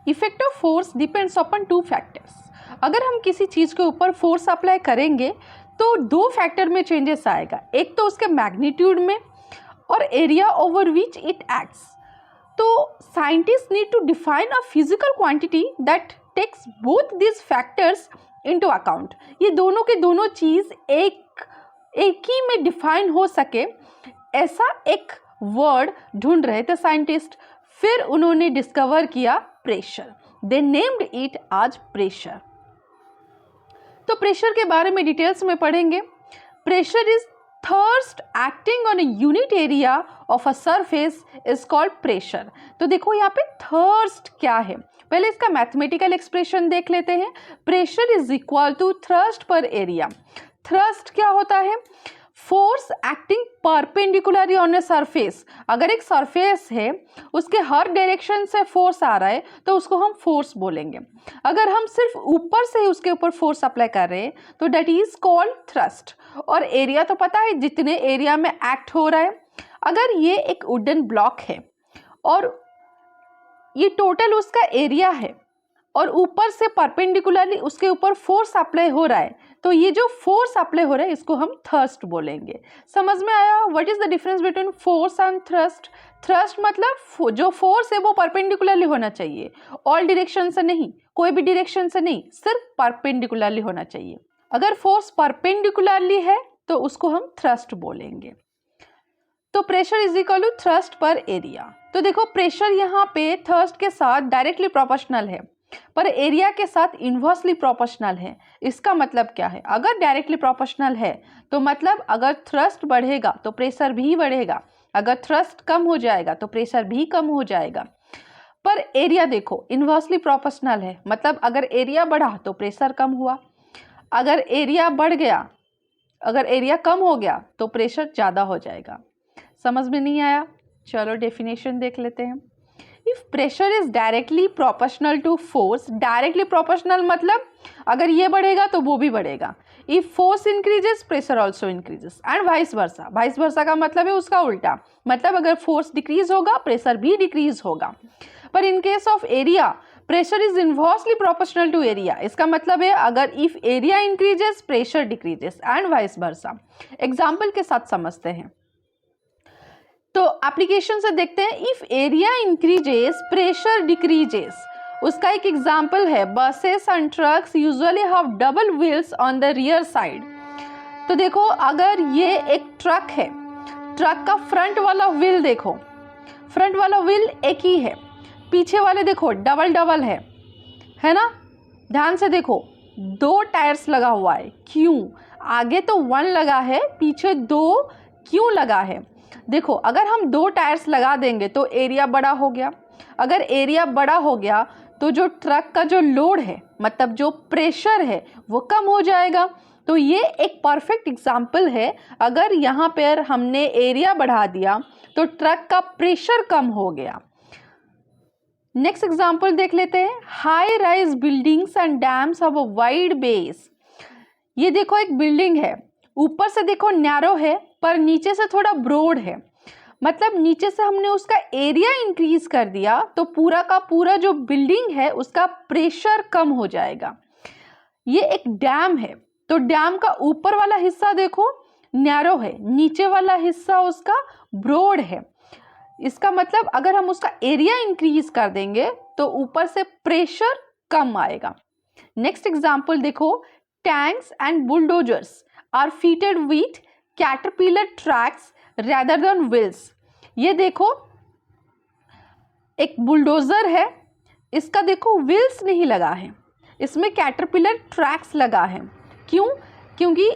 Effect of force depends upon two factors. अगर हम किसी चीज़ के ऊपर फोर्स अप्लाई करेंगे तो दो फैक्टर में चेंजेस आएगा, एक तो उसके मैग्नीट्यूड में और area over which it acts. तो scientist need to define a physical quantity that takes both this factors into account. ये दोनों के दोनों चीज़ एक ही में डिफाइन हो सके, ऐसा एक वर्ड ढूंढ रहे थे साइंटिस्ट। फिर उन्होंने डिस्कवर किया pressure. They named it as pressure. तो प्रेशर के बारे में डिटेल्स में पढ़ेंगे। Pressure is thrust acting on a unit area of a surface is called pressure. तो देखो यहाँ पे थर्स्ट क्या है, पहले इसका मैथमेटिकल एक्सप्रेशन देख लेते हैं। Pressure is equal to thrust per area. Thrust क्या होता है? Force acting perpendicularly on a surface. अगर एक सरफेस है, उसके हर डायरेक्शन से फोर्स आ रहा है तो उसको हम फोर्स बोलेंगे। अगर हम सिर्फ ऊपर से ही उसके ऊपर फोर्स अप्लाई कर रहे हैं तो दैट इज कॉल्ड थ्रस्ट। और एरिया तो पता है जितने एरिया में एक्ट हो रहा है। अगर ये एक वुडन ब्लॉक है और ये टोटल उसका एरिया है और ऊपर से परपेंडिकुलरली उसके ऊपर फोर्स अप्लाई हो रहा है, तो ये जो फोर्स अप्लाई हो रहा है इसको हम थ्रस्ट बोलेंगे। समझ में आया? What is the difference between force and thrust? Thrust मतलब जो फोर्स है वो परपेंडिकुलरली होना चाहिए, ऑल डायरेक्शन से नहीं, कोई भी डायरेक्शन से नहीं, सिर्फ परपेंडिकुलरली होना चाहिए। अगर फोर्स परपेंडिकुलरली है तो उसको हम थ्रस्ट बोलेंगे। तो pressure is equal to thrust per area. तो देखो प्रेशर यहाँ पे थ्रस्ट के साथ डायरेक्टली प्रोपोर्शनल है, पर एरिया के साथ इन्वर्सली प्रोपोर्शनल है। इसका मतलब क्या है? अगर डायरेक्टली प्रोपोर्शनल है तो मतलब अगर थ्रस्ट बढ़ेगा तो प्रेशर भी बढ़ेगा, अगर थ्रस्ट कम हो जाएगा तो प्रेशर भी कम हो जाएगा। पर एरिया देखो इन्वर्सली प्रोपोर्शनल है, मतलब अगर एरिया बढ़ा तो प्रेशर कम हुआ, अगर एरिया बढ़ गया, अगर एरिया कम हो गया तो प्रेशर ज़्यादा हो जाएगा। समझ में नहीं आया? चलो डेफिनेशन देख लेते हैं। If pressure is directly proportional to force, directly proportional मतलब अगर ये बढ़ेगा तो वो भी बढ़ेगा। If force increases pressure also increases and vice versa. Vice versa का मतलब है उसका उल्टा, मतलब अगर फोर्स डिक्रीज होगा प्रेशर भी डिक्रीज होगा। पर in case of area pressure is inversely proportional to area. इसका मतलब है अगर if area increases pressure decreases and vice versa. Example के साथ समझते हैं। तो एप्लीकेशन से देखते हैं। If area increases pressure decreases. उसका एक एग्जांपल है buses and trucks usually have double wheels on the rear side. तो देखो अगर ये एक ट्रक है, ट्रक का फ्रंट वाला व्हील देखो, फ्रंट वाला व्हील एक ही है, पीछे वाले देखो डबल डबल है ना? ध्यान से देखो, दो टायर्स लगा हुआ है। क्यों? आगे तो 1 लगा है, पीछे 2 क्यों लगा है? देखो अगर हम 2 टायर्स लगा देंगे तो एरिया बड़ा हो गया। अगर एरिया बड़ा हो गया तो जो ट्रक का जो लोड है, मतलब जो प्रेशर है, वो कम हो जाएगा। तो ये एक परफेक्ट एग्जाम्पल है। अगर यहाँ पर हमने एरिया बढ़ा दिया तो ट्रक का प्रेशर कम हो गया। नेक्स्ट एग्जाम्पल देख लेते हैं। High rise buildings and dams have a wide base. ये देखो एक बिल्डिंग है, ऊपर से देखो नैरो है पर नीचे से थोड़ा ब्रॉड है, मतलब नीचे से हमने उसका एरिया इंक्रीज कर दिया तो पूरा का पूरा जो बिल्डिंग है उसका प्रेशर कम हो जाएगा। ये एक डैम है, तो डैम का ऊपर वाला हिस्सा देखो नैरो है, नीचे वाला हिस्सा उसका ब्रॉड है। इसका मतलब अगर हम उसका एरिया इंक्रीज कर देंगे तो ऊपर से प्रेशर कम आएगा। नेक्स्ट एग्जाम्पल देखो। Tanks and bulldozers are fitted with caterpillar tracks rather than wheels. ये देखो एक बुलडोजर है, इसका देखो व्हील्स नहीं लगा है, इसमें कैटरपिलर ट्रैक्स लगा है। क्यों? क्योंकि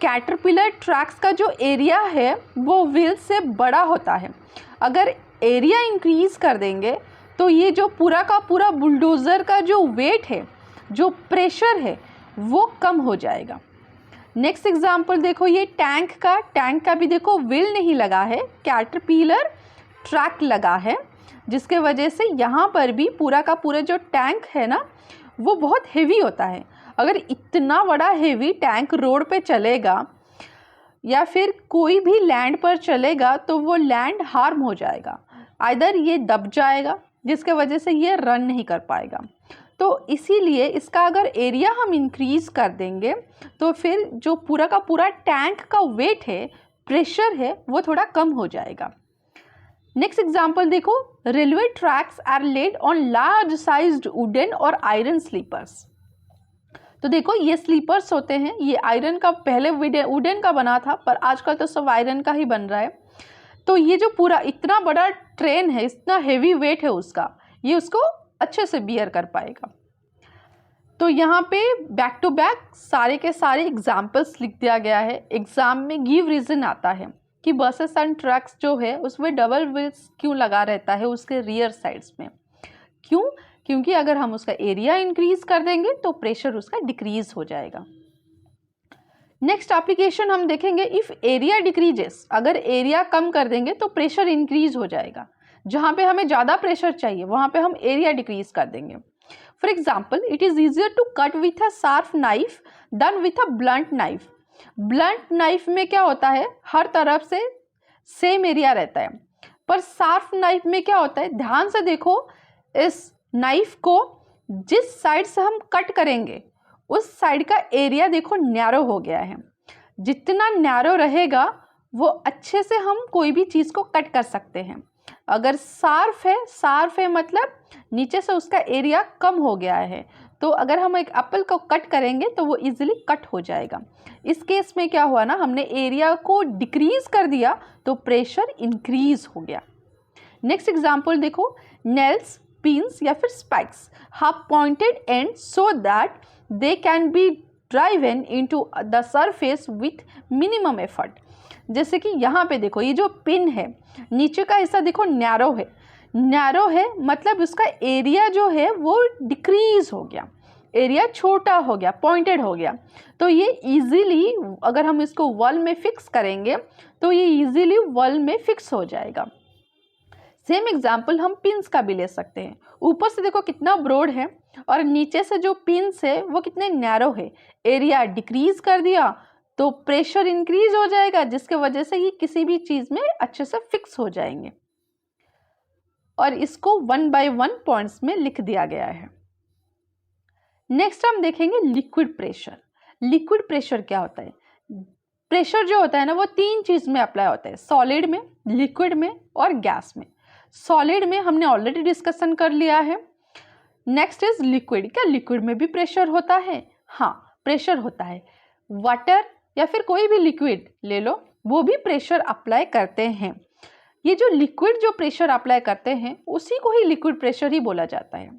कैटरपिलर ट्रैक्स का जो एरिया है वो व्हील्स से बड़ा होता है। अगर एरिया इंक्रीज कर देंगे तो ये जो पूरा का पूरा बुलडोज़र का जो वेट है, जो प्रेशर है, वो कम हो जाएगा। नेक्स्ट एग्जाम्पल देखो। ये टैंक का भी देखो व्हील नहीं लगा है, कैटरपिलर ट्रैक लगा है, जिसके वजह से यहाँ पर भी पूरा का पूरा जो टैंक है ना वो बहुत हेवी होता है। अगर इतना बड़ा हेवी टैंक रोड पे चलेगा या फिर कोई भी लैंड पर चलेगा तो वो लैंड हार्म हो जाएगा, आइदर ये दब जाएगा जिसके वजह से ये रन नहीं कर पाएगा। तो इसीलिए इसका अगर एरिया हम इंक्रीज़ कर देंगे तो फिर जो पूरा का पूरा टैंक का वेट है, प्रेशर है, वो थोड़ा कम हो जाएगा। नेक्स्ट एग्जाम्पल देखो, railway tracks are laid on large sized wooden और आयरन स्लीपर्स। तो देखो ये स्लीपर्स होते हैं, ये आयरन का पहले वुडन का बना था, पर आजकल तो सब आयरन का ही बन रहा है। तो ये जो पूरा इतना बड़ा ट्रेन है, इतना हेवी वेट है उसका, ये उसको अच्छे से बियर कर पाएगा। तो यहाँ पे बैक टू बैक सारे के सारे एग्जाम्पल्स लिख दिया गया है। एग्जाम में गिव रीज़न आता है कि बसेस एंड ट्रक्स जो है उसमें डबल व्हील्स क्यों लगा रहता है उसके रियर साइड्स में, क्यों? क्योंकि अगर हम उसका एरिया इंक्रीज कर देंगे तो प्रेशर उसका डिक्रीज हो जाएगा। नेक्स्ट एप्लीकेशन हम देखेंगे, इफ़ एरिया डिक्रीजेस, अगर एरिया कम कर देंगे तो प्रेशर इंक्रीज हो जाएगा। जहाँ पे हमें ज़्यादा प्रेशर चाहिए वहाँ पे हम एरिया डिक्रीज कर देंगे। For example, it is easier to cut with a sharp knife than with a blunt knife. Blunt knife में क्या होता है, हर तरफ से सेम एरिया रहता है, पर शार्प नाइफ में क्या होता है, ध्यान से देखो, इस नाइफ को जिस साइड से हम कट करेंगे उस साइड का एरिया देखो नैरो हो गया है। जितना नैरो रहेगा वो अच्छे से हम कोई भी चीज़ को कट कर सकते हैं। अगर शार्प है मतलब नीचे से उसका एरिया कम हो गया है, तो अगर हम एक एप्पल को कट करेंगे तो वो इजीली कट हो जाएगा। इस केस में क्या हुआ ना, हमने एरिया को डिक्रीज कर दिया तो प्रेशर इंक्रीज हो गया। नेक्स्ट एग्जाम्पल देखो, नेल्स, पिन्स या फिर spikes have pointed ends so that they can be driven into the surface with minimum effort। जैसे कि यहाँ पे देखो, ये जो पिन है नीचे का हिस्सा देखो नैरो है, मतलब उसका एरिया जो है वो डिक्रीज हो गया, एरिया छोटा हो गया, पॉइंटेड हो गया। तो ये इजीली अगर हम इसको वॉल में फिक्स करेंगे तो ये इजीली वॉल में फिक्स हो जाएगा। सेम एग्जाम्पल हम पिन्स का भी ले सकते हैं। ऊपर से देखो कितना ब्रॉड है और नीचे से जो पिन्स है वो कितने नैरो है। एरिया डिक्रीज कर दिया तो प्रेशर इंक्रीज हो जाएगा, जिसके वजह से ये किसी भी चीज़ में अच्छे से फिक्स हो जाएंगे। और इसको 1 by 1 पॉइंट्स में लिख दिया गया है। नेक्स्ट हम देखेंगे लिक्विड प्रेशर। लिक्विड प्रेशर क्या होता है? प्रेशर जो होता है ना वो 3 चीज़ में अप्लाई होता है, सॉलिड में, लिक्विड में और गैस में। सॉलिड में हमने ऑलरेडी डिस्कशन कर लिया है। Next is liquid. क्या लिक्विड में भी प्रेशर होता है? हाँ, प्रेशर होता है। वाटर या फिर कोई भी लिक्विड ले लो, वो भी प्रेशर अप्लाई करते हैं। ये जो लिक्विड जो प्रेशर अप्लाई करते हैं उसी को ही लिक्विड प्रेशर ही बोला जाता है।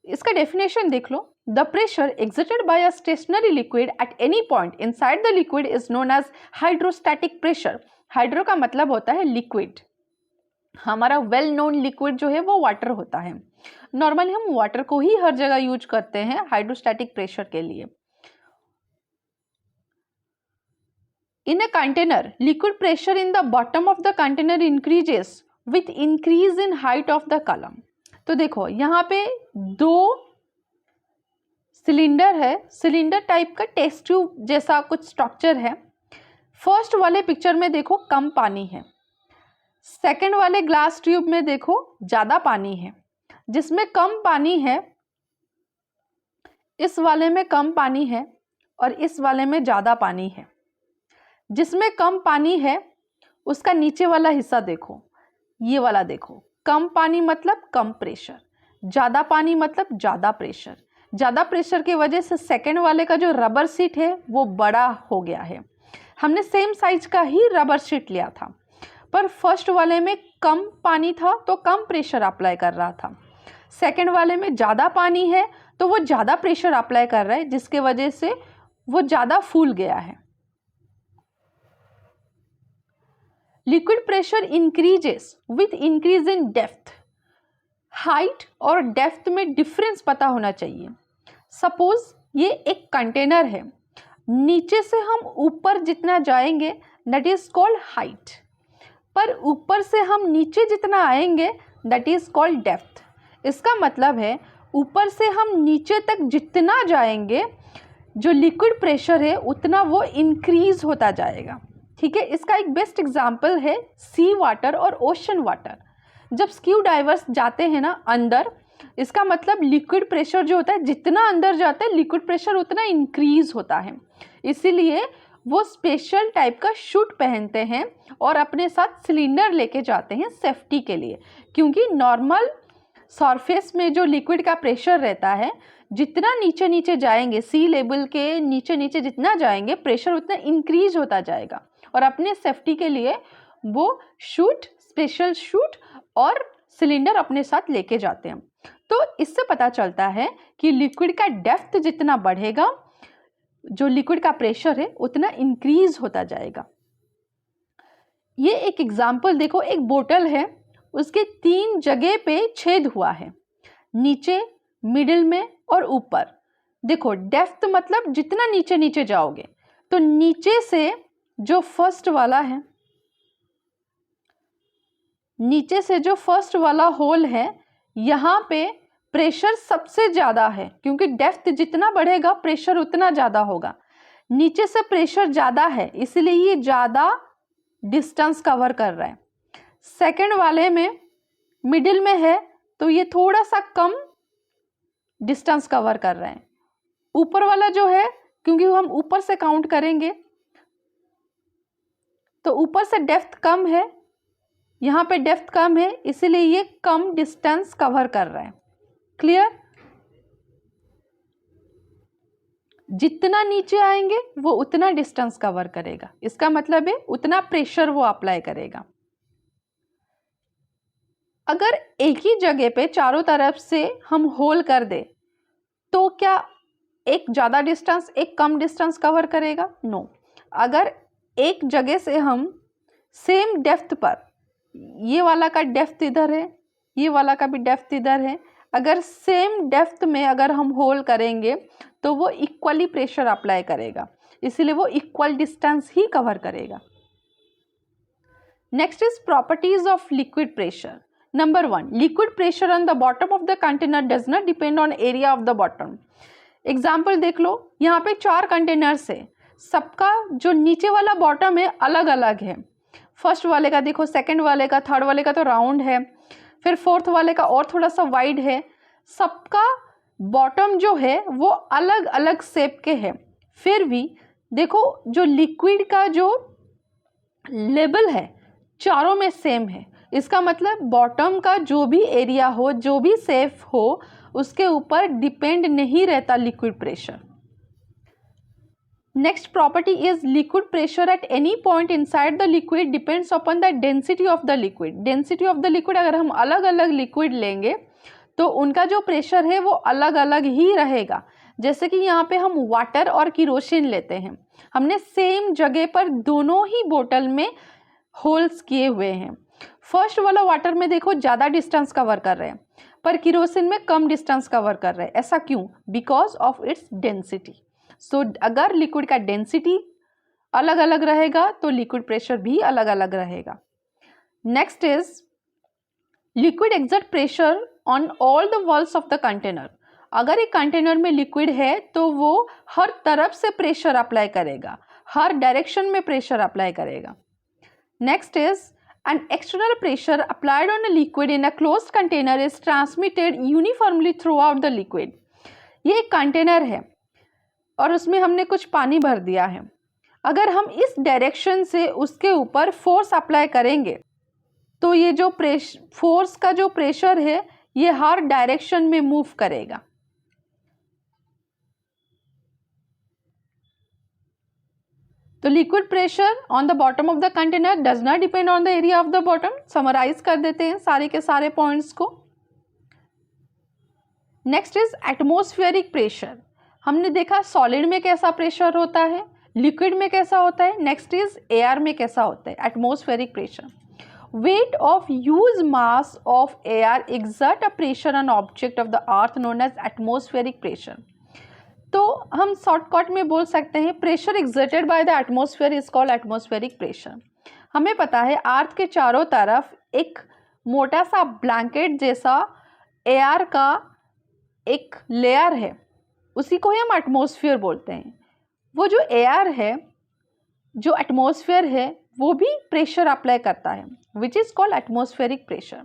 इसका डेफिनेशन देख लो, the pressure exerted by a stationary liquid at any point inside the liquid is known as hydrostatic pressure. Hydro का मतलब होता है लिक्विड। हमारा वेल नोन लिक्विड जो है वो वाटर होता है। नॉर्मली हम वाटर को ही हर जगह यूज करते हैं हाइड्रोस्टैटिक प्रेशर के लिए। In a container, liquid pressure in the bottom of the container increases with increase in height of the column. तो देखो यहाँ पे 2 सिलेंडर है, सिलेंडर टाइप का टेस्ट ट्यूब जैसा कुछ स्ट्रक्चर है। फर्स्ट वाले पिक्चर में देखो कम पानी है, सेकंड वाले ग्लास ट्यूब में देखो ज़्यादा पानी है। जिसमें कम पानी है इस वाले में कम पानी है और इस वाले में ज़्यादा पानी है। जिसमें कम पानी है उसका नीचे वाला हिस्सा देखो, ये वाला देखो, कम पानी मतलब कम प्रेशर, ज़्यादा पानी मतलब ज़्यादा प्रेशर। ज़्यादा प्रेशर की वजह से सेकंड वाले का जो रबर शीट है वो बड़ा हो गया है। हमने सेम साइज का ही रबर शीट लिया था, पर फर्स्ट वाले में कम पानी था तो कम प्रेशर अप्लाई कर रहा था। सेकंड वाले में ज़्यादा पानी है तो वो ज़्यादा प्रेशर अप्लाई कर रहा है, जिसके वजह से वो ज़्यादा फूल गया है। Liquid pressure increases with increase in depth. Height और डेप्थ में डिफरेंस पता होना चाहिए। सपोज ये एक कंटेनर है, नीचे से हम ऊपर जितना जाएंगे दैट इज कॉल्ड हाइट, पर ऊपर से हम नीचे जितना आएंगे दैट इज कॉल्ड डेप्थ। इसका मतलब है ऊपर से हम नीचे तक जितना जाएंगे जो लिक्विड प्रेशर है उतना वो इंक्रीज होता जाएगा। ठीक है, इसका एक बेस्ट एग्जांपल है सी वाटर और ओशन वाटर। जब स्क्यू डाइवर्स जाते हैं ना अंदर, इसका मतलब लिक्विड प्रेशर जो होता है, जितना अंदर जाता है लिक्विड प्रेशर उतना इंक्रीज होता है। इसीलिए वो स्पेशल टाइप का शूट पहनते हैं और अपने साथ सिलेंडर लेके जाते हैं सेफ्टी के लिए, क्योंकि नॉर्मल सरफेस में जो लिक्विड का प्रेशर रहता है, जितना नीचे नीचे जाएंगे, सी लेवल के नीचे नीचे जितना जाएंगे प्रेशर उतना इंक्रीज होता जाएगा, और अपने सेफ्टी के लिए वो शूट, स्पेशल शूट और सिलेंडर अपने साथ लेके जाते हैं। तो इससे पता चलता है कि लिक्विड का डेप्थ जितना बढ़ेगा, जो लिक्विड का प्रेशर है उतना इंक्रीज होता जाएगा। ये एक एग्जाम्पल देखो, एक बोतल है, उसके 3 जगह पे छेद हुआ है, नीचे, मिडिल में और ऊपर। देखो डेप्थ मतलब जितना नीचे नीचे जाओगे, तो नीचे से जो फर्स्ट वाला है, नीचे से जो फर्स्ट वाला होल है, यहाँ पे प्रेशर सबसे ज़्यादा है, क्योंकि डेप्थ जितना बढ़ेगा प्रेशर उतना ज़्यादा होगा। नीचे से प्रेशर ज़्यादा है, इसलिए ये ज़्यादा डिस्टेंस कवर कर रहा है। सेकंड वाले में मिडिल में है, तो ये थोड़ा सा कम डिस्टेंस कवर कर रहे हैं। ऊपर वाला जो है, क्योंकि हम ऊपर से काउंट करेंगे, तो ऊपर से डेप्थ कम है, यहाँ पे डेप्थ कम है, इसीलिए ये कम डिस्टेंस कवर कर रहा है। क्लियर? जितना नीचे आएंगे वो उतना डिस्टेंस कवर करेगा, इसका मतलब है उतना प्रेशर वो अप्लाई करेगा। अगर एक ही जगह पे चारों तरफ से हम होल कर दे, तो क्या एक ज़्यादा डिस्टेंस, एक कम डिस्टेंस कवर करेगा? नो। अगर एक जगह से हम सेम डेप्थ पर, ये वाला का डेप्थ इधर है, ये वाला का भी डेप्थ इधर है, अगर सेम डेप्थ में अगर हम होल करेंगे तो वो इक्वली प्रेशर अप्लाई करेगा, इसलिए वो इक्वल डिस्टेंस ही कवर करेगा। Next is properties of liquid pressure. Number 1, liquid pressure on the bottom of the container does not depend on area of the bottom. Example देख लो, यहाँ पे 4 कंटेनर्स है, सबका जो नीचे वाला बॉटम है अलग अलग है। फर्स्ट वाले का देखो, सेकंड वाले का, थर्ड वाले का तो राउंड है, फिर फोर्थ वाले का और थोड़ा सा वाइड है। सबका बॉटम जो है वो अलग अलग शेप के हैं। फिर भी देखो जो लिक्विड का जो लेवल है चारों में सेम है, इसका मतलब बॉटम का जो भी एरिया हो, जो भी शेप हो, उसके ऊपर डिपेंड नहीं रहता liquid pressure. Next property is liquid pressure at any point inside the liquid depends upon the density of the liquid. Density of the liquid, अगर हम अलग अलग लिक्विड लेंगे तो उनका जो प्रेशर है वो अलग अलग ही रहेगा। जैसे कि यहाँ पे हम वाटर और किरोसिन लेते हैं, हमने सेम जगह पर दोनों ही बोतल में होल्स किए हुए हैं। फर्स्ट वाला वाटर में देखो ज़्यादा डिस्टेंस कवर कर रहे हैं, पर किरोसिन में कम डिस्टेंस कवर कर रहे हैं। ऐसा क्यों? Because of its density. So अगर लिक्विड का डेंसिटी अलग अलग रहेगा तो लिक्विड प्रेशर भी अलग अलग रहेगा। Next is liquid exert pressure on all the walls of the container. अगर एक कंटेनर में लिक्विड है तो वो हर तरफ से प्रेशर अप्लाई करेगा, हर डायरेक्शन में प्रेशर अप्लाई करेगा। Next is an external pressure applied on a liquid in a closed container is transmitted uniformly throughout the liquid। ये एक कंटेनर है और उसमें हमने कुछ पानी भर दिया है। अगर हम इस डायरेक्शन से उसके ऊपर फोर्स अप्लाई करेंगे तो ये जो फोर्स का जो प्रेशर है ये हर डायरेक्शन में मूव करेगा। तो liquid pressure on the bottom of the container does not depend on the area of the bottom. Summarise कर देते हैं सारे के सारे पॉइंट्स को। Next is atmospheric pressure. हमने देखा सॉलिड में कैसा प्रेशर होता है, लिक्विड में कैसा होता है, नेक्स्ट इज एयर में कैसा होता है, atmospheric pressure. weight of huge mass of air exert a pressure on object of the earth known as atmospheric pressure। तो हम शॉर्टकट में बोल सकते हैं pressure exerted by the atmosphere is called atmospheric pressure. हमें पता है अर्थ के चारों तरफ एक मोटा सा ब्लैंकेट जैसा एयर का एक लेयर है, उसी को ही हम एटमॉस्फेयर बोलते हैं। वो जो एयर है, जो एटमॉस्फेयर है, वो भी प्रेशर अप्लाई करता है, which is called atmospheric pressure.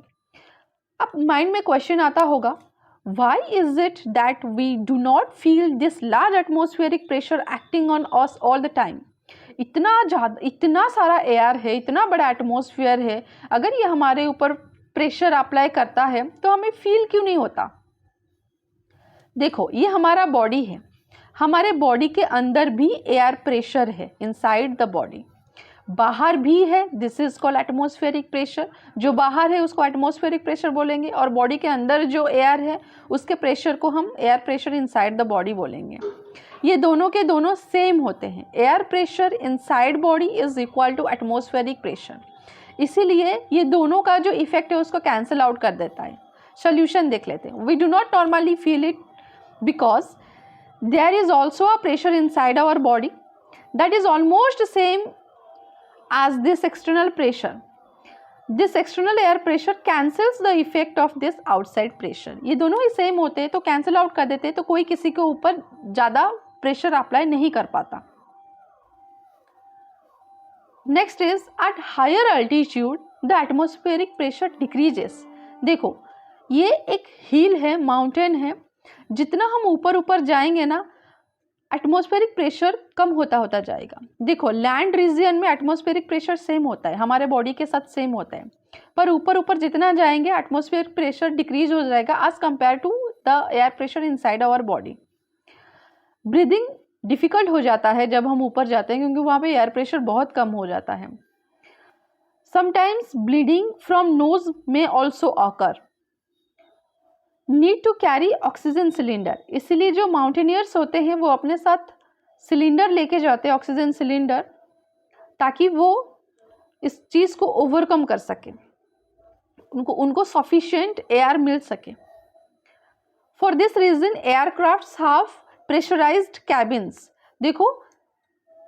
अब माइंड में क्वेश्चन आता होगा, why is it that we do not feel this large atmospheric pressure acting on us all the time? इतना सारा एयर है, इतना बड़ा एटमॉस्फेयर है, अगर ये हमारे ऊपर प्रेशर अप्लाई करता है तो हमें फील क्यों नहीं होता? देखो, ये हमारा बॉडी है, हमारे बॉडी के अंदर भी एयर प्रेशर है इनसाइड द बॉडी, बाहर भी है, this is called atmospheric pressure. जो बाहर है उसको एटमॉस्फेरिक प्रेशर बोलेंगे, और बॉडी के अंदर जो एयर है उसके प्रेशर को हम air pressure inside the body बोलेंगे। ये दोनों के दोनों सेम होते हैं। Air pressure inside body is equal to atmospheric pressure, इसीलिए ये दोनों का जो इफेक्ट है उसको कैंसिल आउट कर देता है। सोल्यूशन देख लेते हैं। We do not normally feel it because there is also a pressure inside our body that is almost same as this external pressure. This external air pressure cancels the effect of this outside pressure. ये दोनों ही same होते हैं तो cancel out कर देते हैं, तो कोई किसी के ऊपर ज़्यादा प्रेशर अप्लाई नहीं कर पाता। Next is at higher altitude the atmospheric pressure decreases. देखो, ये एक हिल है, माउंटेन है, जितना हम ऊपर ऊपर जाएंगे ना एटमॉस्फेरिक प्रेशर कम होता होता जाएगा। देखो, लैंड रीजन में एटमॉस्फेरिक प्रेशर सेम होता है, हमारे बॉडी के साथ सेम होता है, पर ऊपर ऊपर जितना जाएंगे एटमॉस्फेरिक प्रेशर डिक्रीज हो जाएगा as compare to the air pressure inside our body. Breathing difficult हो जाता है जब हम ऊपर जाते हैं, क्योंकि वहाँ पे एयर प्रेशर बहुत कम हो जाता है। समटाइम्स ब्लीडिंग फ्रॉम नोज में also occur. Need to carry oxygen cylinder, इसलिए जो माउंटेनियर्स होते हैं वो अपने साथ सिलेंडर लेके जाते हैं, ऑक्सीजन सिलेंडर, ताकि वो इस चीज़ को ओवरकम कर सके, उनको सफिशिएंट एयर मिल सके। For this reason aircrafts have pressurised cabins. देखो,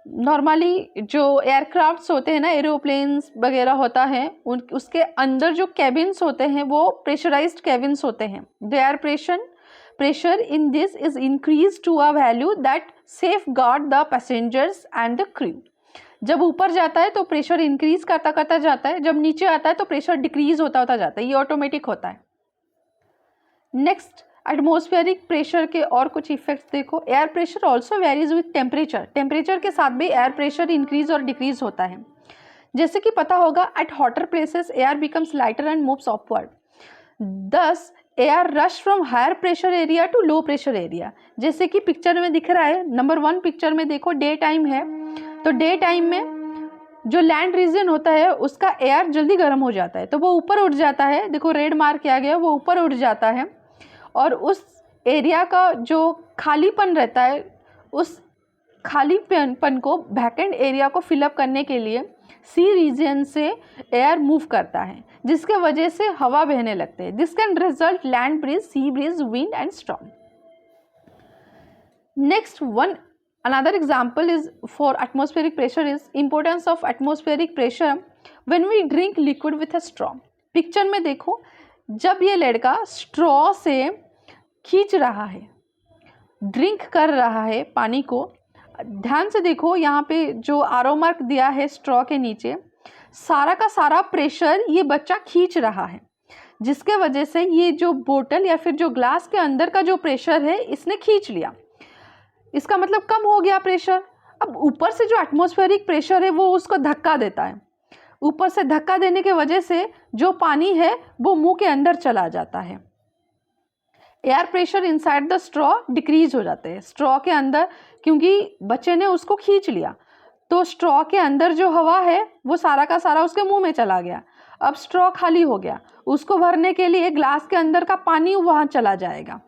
नॉर्मली जो एयरक्राफ्ट्स होते हैं ना, एरोप्लेन्स वगैरह होता है, उसके अंदर जो कैबिन्स होते हैं वो प्रेशराइज्ड कैबिन्स होते हैं। The air pressure in this is increase to a value that safeguard the passengers and the crew. जब ऊपर जाता है तो प्रेशर इंक्रीज करता करता जाता है, जब नीचे आता है तो प्रेशर डिक्रीज होता होता जाता है, ये ऑटोमेटिक होता है। नेक्स्ट, एटमॉस्फेरिक प्रेशर के और कुछ इफेक्ट्स देखो। Air pressure also varies with temperature, temperature के साथ भी एयर प्रेशर इंक्रीज और डिक्रीज होता है। जैसे कि पता होगा, at hotter places air becomes lighter and moves upward, thus air rush from higher pressure area to low pressure area. जैसे कि पिक्चर में दिख रहा है, नंबर 1 पिक्चर में देखो, डे टाइम है, तो डे टाइम में जो लैंड रीजन होता है उसका एयर जल्दी गर्म हो जाता है, तो वो ऊपर उठ जाता है। देखो, रेड मार्क किया गया, वो ऊपर उठ जाता है, और उस एरिया का जो खालीपन रहता है, उस खालीपन को, वैकेंट एरिया को फिलअप करने के लिए सी रीजन से एयर मूव करता है, जिसके वजह से हवा बहने लगते हैं। This can result land breeze, sea breeze, wind and storm. Next one another example is for atmospheric pressure is importance of atmospheric pressure when we drink liquid with a straw। Picture में देखो, जब ये लड़का straw से खींच रहा है, drink कर रहा है पानी को, ध्यान से देखो, यहाँ पे जो आरो मार्क दिया है स्ट्रॉ के नीचे, सारा का सारा प्रेशर ये बच्चा खींच रहा है, जिसके वजह से ये जो बोतल या फिर जो ग्लास के अंदर का जो प्रेशर है इसने खींच लिया, इसका मतलब कम हो गया प्रेशर। अब ऊपर से जो एटमॉस्फेरिक प्रेशर है वो उसको धक्का देता है, ऊपर से धक्का देने के वजह से जो पानी है वो मुंह के अंदर चला जाता है। Air pressure inside the straw decrease हो जाते हैं, स्ट्रॉ के अंदर, क्योंकि बच्चे ने उसको खींच लिया, तो स्ट्रॉ के अंदर जो हवा है वो सारा का सारा उसके मुंह में चला गया। अब स्ट्रॉ खाली हो गया, उसको भरने के लिए ग्लास के अंदर का पानी वहाँ चला जाएगा।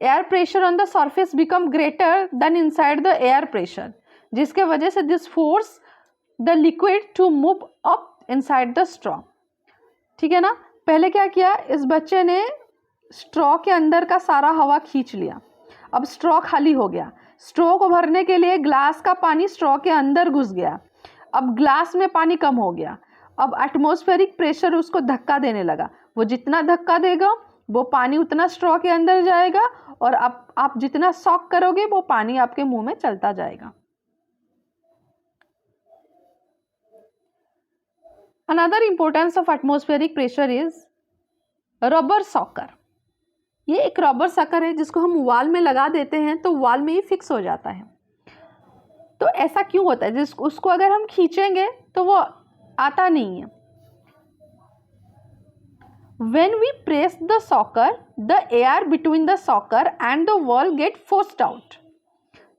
Air pressure on the surface become greater than inside the air pressure, जिसके वजह से this force the liquid to move up inside the straw. ठीक है ना, पहले क्या किया, इस बच्चे ने स्ट्रॉ के अंदर का सारा हवा खींच लिया, अब स्ट्रॉ खाली हो गया, स्ट्रॉ को भरने के लिए ग्लास का पानी स्ट्रॉ के अंदर घुस गया, अब ग्लास में पानी कम हो गया, अब एटमॉस्फेरिक प्रेशर उसको धक्का देने लगा, वो जितना धक्का देगा वो पानी उतना स्ट्रॉ के अंदर जाएगा, और अब आप जितना सॉक करोगे वो पानी आपके मुंह में चलता जाएगा। Another importance of atmospheric pressure is rubber soccer, ये एक रबर सॉकर है जिसको हम वॉल में लगा देते हैं तो वॉल में ही फिक्स हो जाता है। तो ऐसा क्यों होता है? उसको अगर हम खींचेंगे तो वो आता नहीं है। When we press the socker, the air between the socker and the wall get forced out.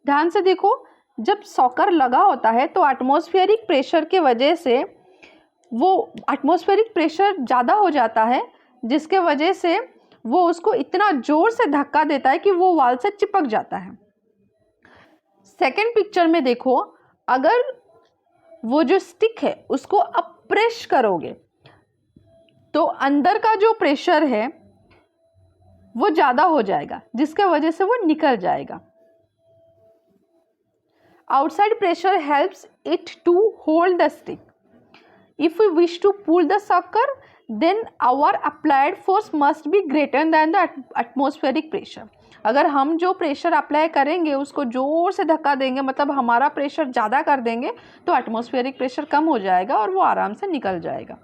ध्यान से देखो, जब सॉकर लगा होता है तो एटमॉस्फेरिक प्रेशर के वजह से वो एटमॉस्फेरिक प्रेशर ज़्यादा हो जाता है, जिसके वजह से वो उसको इतना ज़ोर से धक्का देता है कि वो वॉल से चिपक जाता है। सेकेंड पिक्चर में देखो, अगर वो जो स्टिक है उसको आप प्रेस करोगे तो अंदर का जो प्रेशर है वो ज़्यादा हो जाएगा, जिसके वजह से वो निकल जाएगा। Outside pressure helps it to hold the stick. If we wish to pull the sucker then our applied force must be greater than the atmospheric pressure. अगर हम जो प्रेशर अप्लाई करेंगे उसको ज़ोर से धक्का देंगे, मतलब हमारा प्रेशर ज़्यादा कर देंगे, तो एटमॉस्फेरिक प्रेशर कम हो जाएगा और वो आराम से निकल जाएगा।